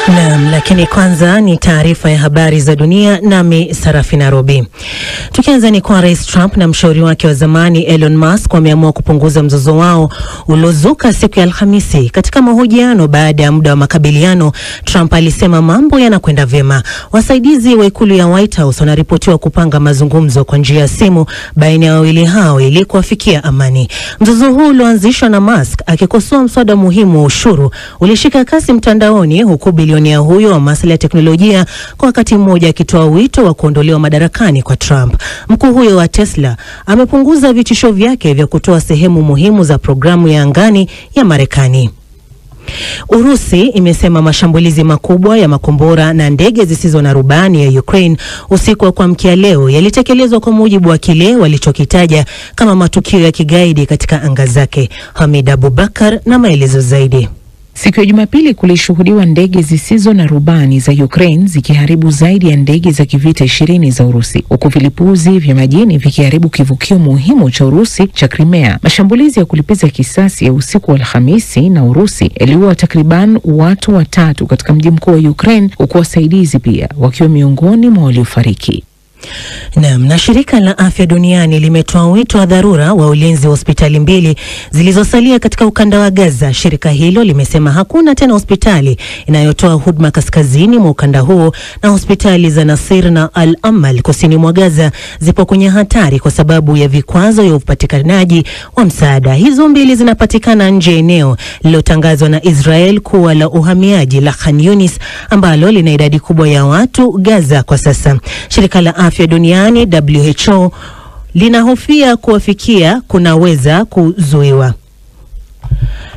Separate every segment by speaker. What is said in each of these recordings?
Speaker 1: Naam, lakini kwanza ni taarifa ya habari za dunia nami Sarafina Robi. Tukianza ni kwa Rais Trump na mshauri wake wa zamani Elon Musk wameamua kupunguza mzozo wao uliozuka siku ya Alhamisi. Katika mahojiano baada ya muda wa makabiliano, Trump alisema mambo yanakwenda vyema. Wasaidizi wa ikulu ya White House wanaripotiwa kupanga mazungumzo kwa njia ya simu baina ya wawili hao ili kuafikia amani. Mzozo huu ulioanzishwa na Musk akikosoa mswada muhimu wa ushuru ulishika kasi mtandaoni, huku bilionia huyo wa masuala ya teknolojia kwa wakati mmoja akitoa wito wa kuondolewa madarakani kwa Trump. Mkuu huyo wa Tesla amepunguza vitisho vyake vya kutoa sehemu muhimu za programu ya angani ya Marekani. Urusi imesema mashambulizi makubwa ya makombora na ndege zisizo na rubani ya Ukraine usiku wa kuamkia leo yalitekelezwa kwa mujibu wa kile walichokitaja kama matukio ya kigaidi katika anga zake. Hamid Abubakar na maelezo zaidi.
Speaker 2: Siku ya Jumapili kulishuhudiwa ndege zisizo na rubani za Ukraine zikiharibu zaidi ya ndege za kivita 20 za Urusi, huku vilipuzi vya majini vikiharibu kivukio muhimu cha Urusi cha Crimea. Mashambulizi ya kulipiza kisasi ya usiku wa Alhamisi na Urusi yaliua takriban watu 3 katika mji mkuu wa Ukraine, huku wasaidizi pia wakiwa miongoni mwa waliofariki.
Speaker 1: Na shirika la afya duniani limetoa wito wa dharura wa ulinzi wa hospitali 2 zilizosalia katika ukanda wa Gaza. Shirika hilo limesema hakuna tena hospitali inayotoa huduma kaskazini mwa ukanda huo, na hospitali za Nasir na Al-Amal kusini mwa Gaza zipo kwenye hatari kwa sababu ya vikwazo vya upatikanaji wa msaada. Hizo 2 zinapatikana nje ya eneo lililotangazwa na Israel kuwa la uhamiaji la Khan Yunis, ambalo lina idadi kubwa ya watu Gaza kwa sasa. Shirika la afya duniani WHO linahofia kuwafikia kunaweza kuzuiwa.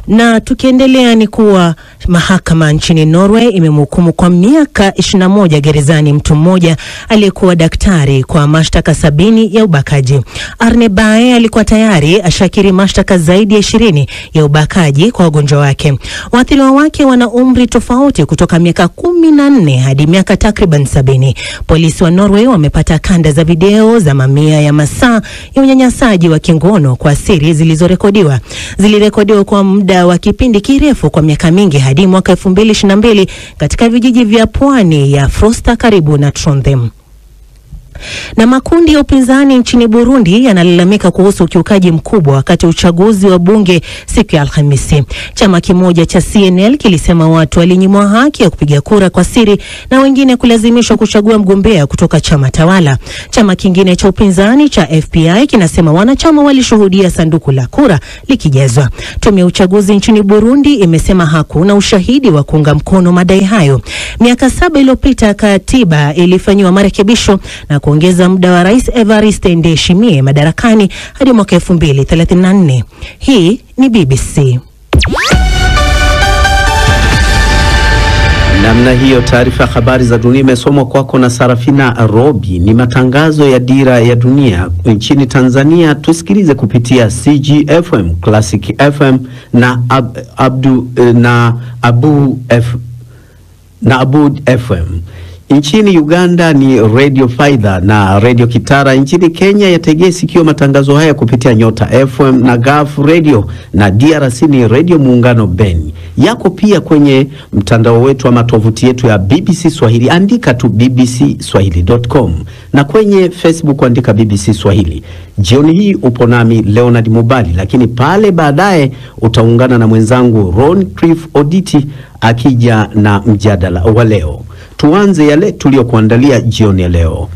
Speaker 1: Na tukiendelea ni kuwa mahakama nchini Norway imemhukumu kwa miaka 21 gerezani mtu mmoja aliyekuwa daktari kwa mashtaka 70 ya ubakaji. Arne Bae alikuwa tayari ashakiri mashtaka zaidi ya 20 ya ubakaji kwa wagonjwa wake. Waathiriwa wake wana umri tofauti kutoka miaka 14 hadi miaka takriban 70. Polisi wa Norway wamepata kanda za video za mamia ya masaa ya unyanyasaji wa kingono kwa siri zilizorekodiwa. Zilirekodiwa kwa muda wa kipindi kirefu kwa miaka mingi hadi mwaka 2022 katika vijiji vya pwani ya Frosta karibu na Trondheim. Na makundi ya upinzani nchini Burundi yanalalamika kuhusu ukiukaji mkubwa wakati uchaguzi wa bunge siku ya Alhamisi. Chama kimoja cha CNL kilisema watu walinyimwa haki ya kupiga kura kwa siri na wengine kulazimishwa kuchagua mgombea kutoka chama tawala. Chama kingine cha upinzani cha FPI kinasema wanachama walishuhudia sanduku la kura likijazwa. Tume ya uchaguzi nchini Burundi imesema hakuna ushahidi wa kuunga mkono madai hayo. Miaka 7 iliyopita katiba ilifanywa marekebisho na kuongeza muda wa Rais Evariste Ndayishimiye madarakani hadi mwaka 2034. Hii ni BBC.
Speaker 3: Namna hiyo taarifa ya habari za dunia imesomwa kwako na Sarafina Robi. Ni matangazo ya Dira ya Dunia nchini Tanzania tusikilize kupitia CGFM, Classic FM na Abud FM. Nchini Uganda ni Radio Faida na Radio Kitara. Nchini Kenya yategea sikio matangazo haya kupitia Nyota FM na Gulf Radio, na DRC ni Radio Muungano Beni. Yako pia kwenye mtandao wetu wa tovuti yetu ya BBC Swahili, andika tu bbcswahili.com, na kwenye Facebook andika BBC Swahili. Jioni hii upo nami Leonard Mubali, lakini pale baadaye utaungana na mwenzangu Ron Cliff Oditi akija na mjadala wa leo. Tuanze yale tuliokuandalia jioni ya leo.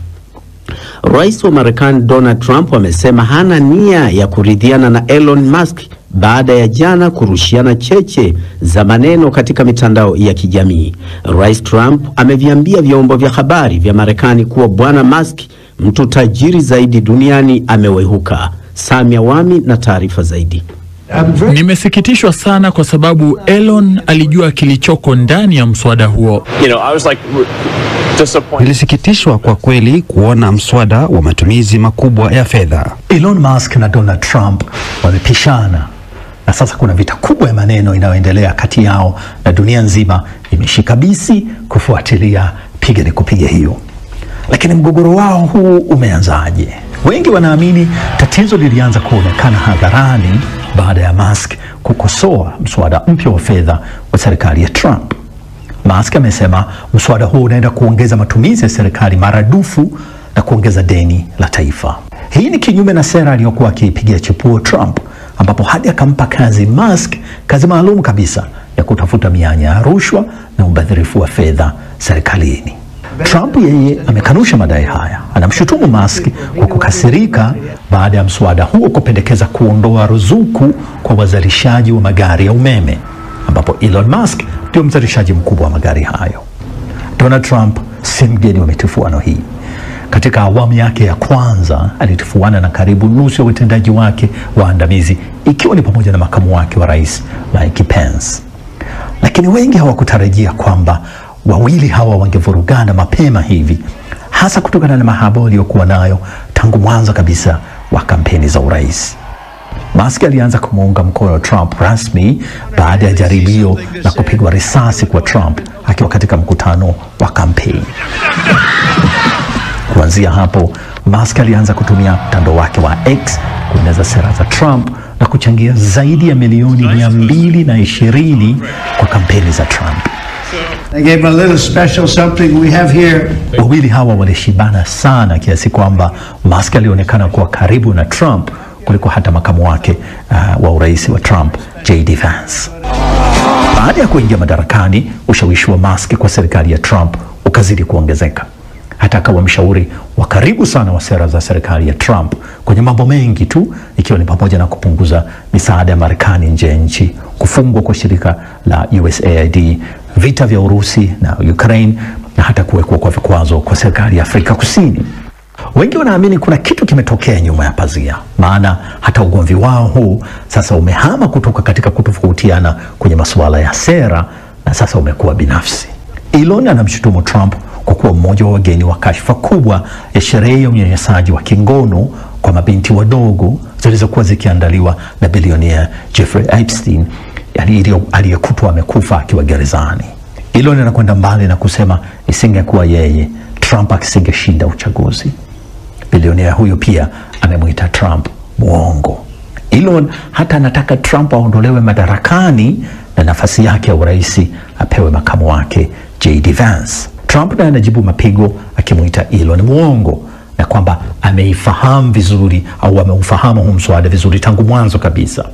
Speaker 3: Rais wa Marekani Donald Trump amesema hana nia ya kuridhiana na Elon Musk baada ya jana kurushiana cheche za maneno katika mitandao ya kijamii. Rais Trump ameviambia vyombo vya habari vya Marekani kuwa Bwana Musk, mtu tajiri zaidi duniani, amewehuka. Samia Wami na taarifa zaidi.
Speaker 4: Nimesikitishwa sana kwa sababu Elon alijua kilichoko ndani ya mswada huo.
Speaker 5: Nilisikitishwa kwa kweli kuona mswada wa matumizi makubwa ya fedha.
Speaker 6: Elon Musk na Donald Trump wamepishana na sasa kuna vita kubwa ya maneno inayoendelea kati yao, na dunia nzima imeshika bisi kufuatilia piga ni kupiga hiyo. Lakini mgogoro wao huu umeanzaje? Wengi wanaamini tatizo lilianza kuonekana hadharani baada ya Musk kukosoa mswada mpya wa fedha wa serikali ya Trump. Musk amesema mswada huo unaenda kuongeza matumizi ya serikali maradufu na kuongeza deni la taifa. Hii ni kinyume na sera aliyokuwa akiipigia chapuo Trump, ambapo hadi akampa Musk kazi maalum kabisa ya kutafuta mianya ya rushwa na ubadhirifu wa fedha serikalini. Trump yeye amekanusha madai haya. Anamshutumu Musk kwa kukasirika baada ya mswada huo kupendekeza kuondoa ruzuku kwa wazalishaji wa magari ya umeme, ambapo Elon Musk ndio mzalishaji mkubwa wa magari hayo. Donald Trump si mgeni wa mitifuano hii. Katika awamu yake ya kwanza alitifuana na karibu nusu ya utendaji wake waandamizi, ikiwa ni pamoja na makamu wake wa rais Mike Pence. Lakini wengi hawakutarajia kwamba wawili hawa wangevurugana mapema hivi, hasa kutokana na mahaba aliyokuwa nayo tangu mwanzo kabisa wa kampeni za urais. Musk alianza kumuunga mkono Trump rasmi baada ya jaribio la kupigwa risasi kwa Trump akiwa katika mkutano wa kampeni. Kuanzia hapo, Musk alianza kutumia mtandao wake wa X kueneza sera za Trump na kuchangia zaidi ya milioni 220 kwa kampeni za Trump.
Speaker 7: I gave a little special something we have here.
Speaker 6: Wawili hawa walishibana sana kiasi kwamba Musk alionekana kuwa karibu na Trump kuliko hata makamu wake wa urais wa Trump, J.D. Vance. Baada ya kuingia madarakani, ushawishi wa Musk kwa serikali ya Trump ukazidi kuongezeka. Hata akawa mshauri wa karibu sana wa sera za serikali ya Trump kwenye mambo mengi tu, ikiwa ni pamoja na kupunguza misaada ya Marekani nje ya nchi, kufungwa kwa shirika la USAID, vita vya Urusi na Ukraine, na hata kuwekwa kwa vikwazo kwa serikali ya Afrika Kusini. Wengi wanaamini kuna kitu kimetokea nyuma ya pazia, maana hata ugomvi wao huu sasa umehama kutoka katika kutofautiana kwenye masuala ya sera na sasa umekuwa binafsi. Elon anamshutumu Trump kwa kuwa mmoja wa wageni wa kashfa kubwa ya sherehe ya unyanyasaji wa kingono kwa mabinti wadogo zilizokuwa zikiandaliwa na bilionea Jeffrey Epstein, aliyekutwa amekufa akiwa gerezani. Elon anakwenda mbali na kusema isingekuwa yeye, Trump asingeshinda uchaguzi. Bilionea huyo pia amemwita Trump muongo. Elon hata anataka Trump aondolewe madarakani na nafasi yake ya urais apewe makamu wake J.D. Vance. Trump naye anajibu mapigo akimwita Elon muongo na kwamba ameifahamu vizuri au ameufahamu huu mswada vizuri tangu mwanzo kabisa.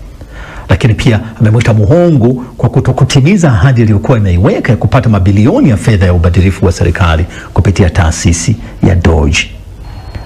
Speaker 6: Lakini pia amemwita muongo kwa kutokutimiza ahadi aliyokuwa imeiweka ya kupata mabilioni ya fedha ya ubadhirifu wa serikali kupitia taasisi ya Doge.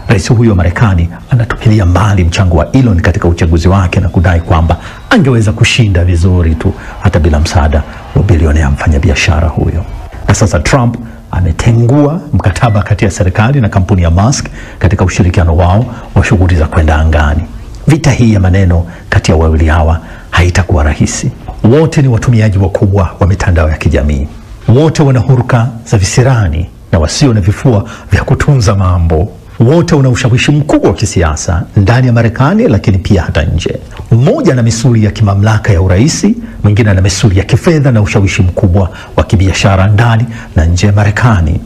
Speaker 6: Rais huyo wa Marekani anatupilia mbali mchango wa Elon katika uchaguzi wake na kudai kwamba angeweza kushinda vizuri tu hata bila msaada wa bilionea mfanyabiashara huyo. Na sasa Trump ametengua mkataba kati ya serikali na kampuni ya Musk katika ushirikiano wao wa shughuli za kwenda angani. Vita hii ya maneno kati ya wawili hawa haitakuwa rahisi. Wote ni watumiaji wakubwa wa mitandao ya kijamii. Wote wana huruka za visirani na wasio na vifua vya kutunza mambo. Wote wana ushawishi mkubwa wa kisiasa ndani ya Marekani, lakini pia hata nje. Mmoja ana misuli ya kimamlaka ya uraisi, mwingine ana misuli ya kifedha na ushawishi mkubwa wa kibiashara ndani na nje ya Marekani.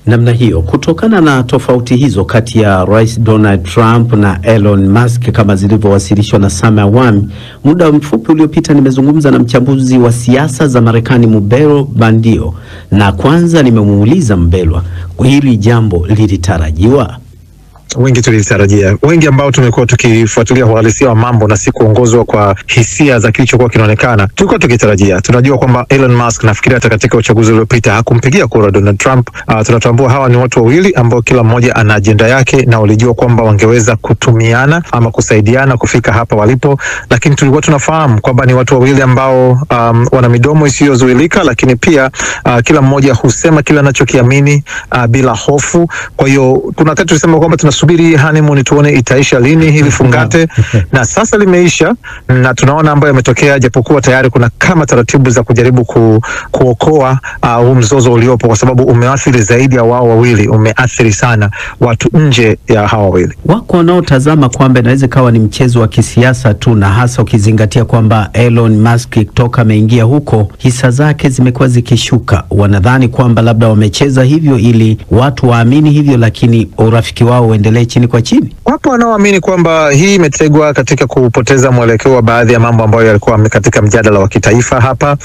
Speaker 3: Namna hiyo, kutokana na tofauti hizo kati ya Rais Donald Trump na Elon Musk kama zilivyowasilishwa na Sam Awami, muda mfupi uliopita nimezungumza na mchambuzi wa siasa za Marekani Mubelo Bandio, na kwanza nimemuuliza Mbelwa, hili jambo lilitarajiwa?
Speaker 8: Wengi tulitarajia, wengi ambao tumekuwa tukifuatilia uhalisia wa mambo na si kuongozwa kwa hisia za kilichokuwa kinaonekana, tulikuwa tukitarajia. Tunajua kwamba Elon Musk, nafikiri hata katika uchaguzi uliopita hakumpigia kura Donald Trump. Tunatambua hawa ni watu wawili ambao kila mmoja ana ajenda yake, na walijua kwamba wangeweza kutumiana ama kusaidiana kufika hapa walipo, lakini tulikuwa tunafahamu kwamba ni watu wawili ambao wana midomo isiyozuilika, lakini pia kila mmoja husema kila anachokiamini bila hofu. Kwa hiyo kuna wakati tulisema kwamba tunasubiri honeymoon tuone itaisha lini hili fungate na sasa limeisha, na tunaona ambayo yametokea, japokuwa tayari kuna kama taratibu za kujaribu kuokoa huu mzozo uliopo, kwa sababu umeathiri zaidi ya wao wawili, umeathiri sana watu nje ya hawa wawili.
Speaker 3: Wako wanaotazama kwamba inaweza kawa ni mchezo wa kisiasa tu, na hasa ukizingatia kwamba Elon Musk toka ameingia huko hisa zake zimekuwa zikishuka. Wanadhani kwamba labda wamecheza hivyo ili watu waamini hivyo, lakini urafiki wao uendelee iendelee chini kwa chini?
Speaker 8: Wapo wanaoamini kwamba hii imetegwa katika kupoteza mwelekeo wa baadhi ya mambo ambayo yalikuwa katika mjadala wa kitaifa hapa,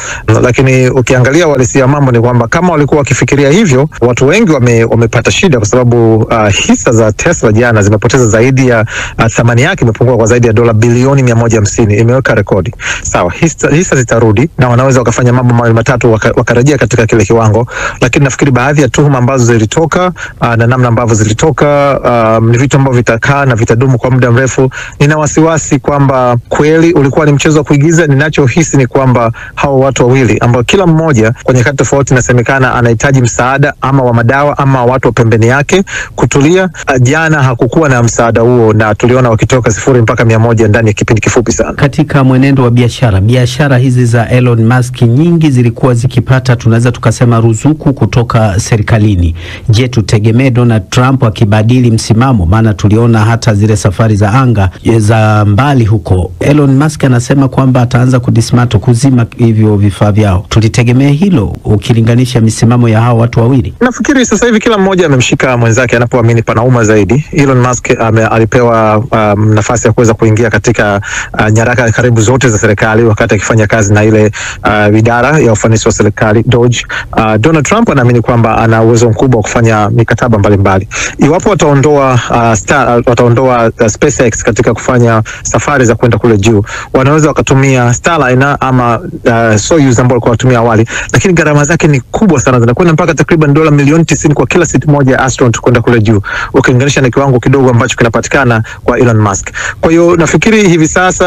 Speaker 8: lakini ukiangalia uhalisia mambo ni kwamba kama walikuwa wakifikiria hivyo, watu wengi wamepata shida, kwa sababu hisa za Tesla jana zimepoteza zaidi ya thamani yake imepungua kwa zaidi ya dola bilioni 150, imeweka rekodi. Sawa, hisa zitarudi na wanaweza wakafanya mambo mawili matatu wakarejea katika kile kiwango, lakini nafikiri baadhi ya tuhuma ambazo zilitoka na namna ambavyo zilitoka ni vitu ambavyo vitakaa na vitadumu kwa muda mrefu. Nina wasiwasi kwamba kweli ulikuwa ni mchezo wa kuigiza. Ninachohisi ni kwamba hao watu wawili ambao kila mmoja kwenye kati tofauti inasemekana anahitaji msaada ama wa madawa ama watu wa pembeni yake kutulia, jana hakukuwa na msaada huo na tuliona wakitoka 0 mpaka 100 ndani ya kipindi kifupi sana.
Speaker 3: Katika mwenendo wa biashara hizi za Elon Musk nyingi zilikuwa zikipata, tunaweza tukasema, ruzuku kutoka serikalini. Je, tutegemee Donald Trump akibadili msimamo? Maana tuliona hata zile safari za anga za mbali huko, Elon Musk anasema kwamba ataanza kudismantle, kuzima hivyo vifaa vyao. Tulitegemea hilo ukilinganisha misimamo ya hao watu wawili?
Speaker 8: Nafikiri sasa hivi kila mmoja amemshika mwenzake anapoamini panauma zaidi. Elon Musk alipewa nafasi ya kuweza kuingia katika nyaraka karibu zote za serikali wakati akifanya kazi na ile idara ya ufanisi wa serikali DOGE. Donald Trump anaamini kwamba ana uwezo mkubwa wa kufanya mikataba mbalimbali. Iwapo wataondoa SpaceX katika kufanya safari za kwenda kule juu, wanaweza wakatumia Starliner ama Soyuz ambao walikuwa watumia awali, lakini gharama zake ni kubwa sana, zinakwenda mpaka takriban dola milioni 90 kwa kila seat moja ya astronaut kwenda kule juu, ukilinganisha na kiwango kidogo ambacho kinapatikana kwa Elon Musk. Kwa hiyo nafikiri hivi sasa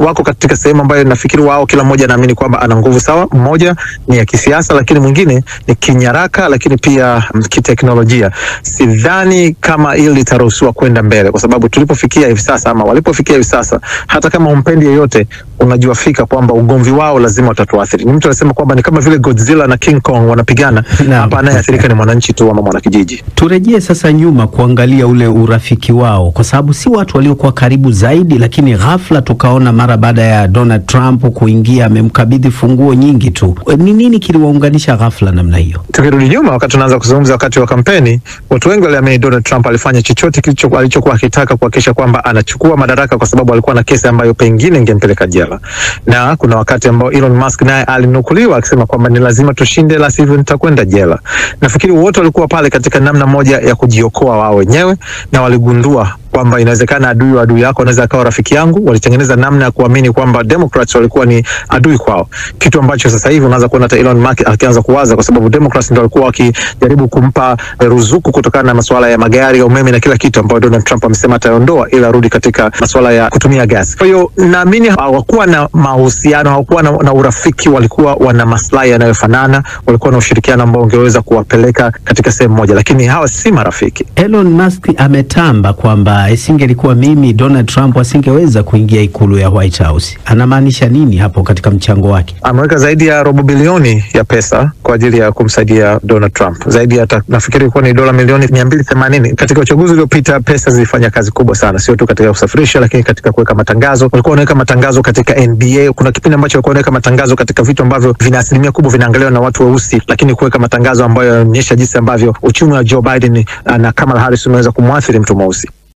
Speaker 8: wako katika sehemu ambayo nafikiri wao kila mmoja anaamini kwamba ana nguvu sawa. Mmoja ni ya kisiasa, lakini mwingine ni kinyaraka, lakini pia kiteknolojia. Sidhani kama hili litaruhusiwa kwenda mbele, kwa sababu tulipofikia hivi sasa ama walipofikia hivi sasa, hata kama umpendi yeyote, unajua fika kwamba ugomvi wao lazima utatuathiri. Ni mtu anasema kwamba ni kama vile Godzilla na King Kong wanapigana, hapa anayeathirika ni mwananchi tu ama mwanakijiji.
Speaker 3: Turejee sasa nyuma kuangalia ule urafiki wao, kwa sababu si watu waliokuwa karibu zaidi, lakini ghafla tukaona mara baada ya Donald Trump kuingia amemkabidhi funguo nyingi tu. Ni nini kiliwaunganisha ghafla namna hiyo?
Speaker 8: Tukirudi nyuma, wakati tunaanza kuzungumza wakati wa kampeni, watu wengi waliamini Donald Trump alifanya chochote alichokuwa akitaka kuhakikisha kwamba anachukua madaraka, kwa sababu alikuwa na kesi ambayo pengine ingempeleka jela. Na kuna wakati ambao Elon Musk naye alinukuliwa akisema kwamba ni lazima tushinde, la sivyo nitakwenda jela. Nafikiri wote walikuwa pale katika namna moja ya kujiokoa wao wenyewe, na waligundua kwamba inawezekana adui wa adui yako anaweza akawa rafiki yangu. Walitengeneza namna ya kuamini kwamba Democrats walikuwa ni adui kwao, kitu ambacho sasa hivi unaanza kuona hata Elon Musk akianza kuwaza, kwa sababu Democrats ndio walikuwa wakijaribu kumpa ruzuku kutokana na masuala ya magari ya umeme na kila kitu ambayo Donald Trump amesema ataondoa ili arudi katika masuala ya kutumia gas. Kwa hiyo naamini hawakuwa na mahusiano, hawakuwa na urafiki, walikuwa wana maslahi yanayofanana, walikuwa na ushirikiano ambao ungeweza kuwapeleka katika sehemu moja, lakini hawa si marafiki.
Speaker 3: Elon Musk ametamba kwamba isingelikuwa mimi, Donald Trump asingeweza kuingia ikulu ya White House. Anamaanisha nini hapo katika mchango wake?
Speaker 8: Ameweka zaidi ya robo bilioni ya pesa kwa ajili ya kumsaidia Donald Trump. Zaidi ya nafikiri ilikuwa ni dola milioni 280. Katika uchaguzi uliopita pesa zilifanya kazi kubwa sana, sio tu katika kusafirisha, lakini katika kuweka matangazo. Walikuwa wanaweka matangazo katika NBA. Kuna kipindi ambacho walikuwa wanaweka matangazo katika vitu ambavyo vina asilimia kubwa vinaangaliwa na watu weusi, lakini kuweka matangazo ambayo yanaonyesha jinsi ambavyo uchumi wa Joe Biden na Kamala Harris unaweza kumwathiri mtu mweusi.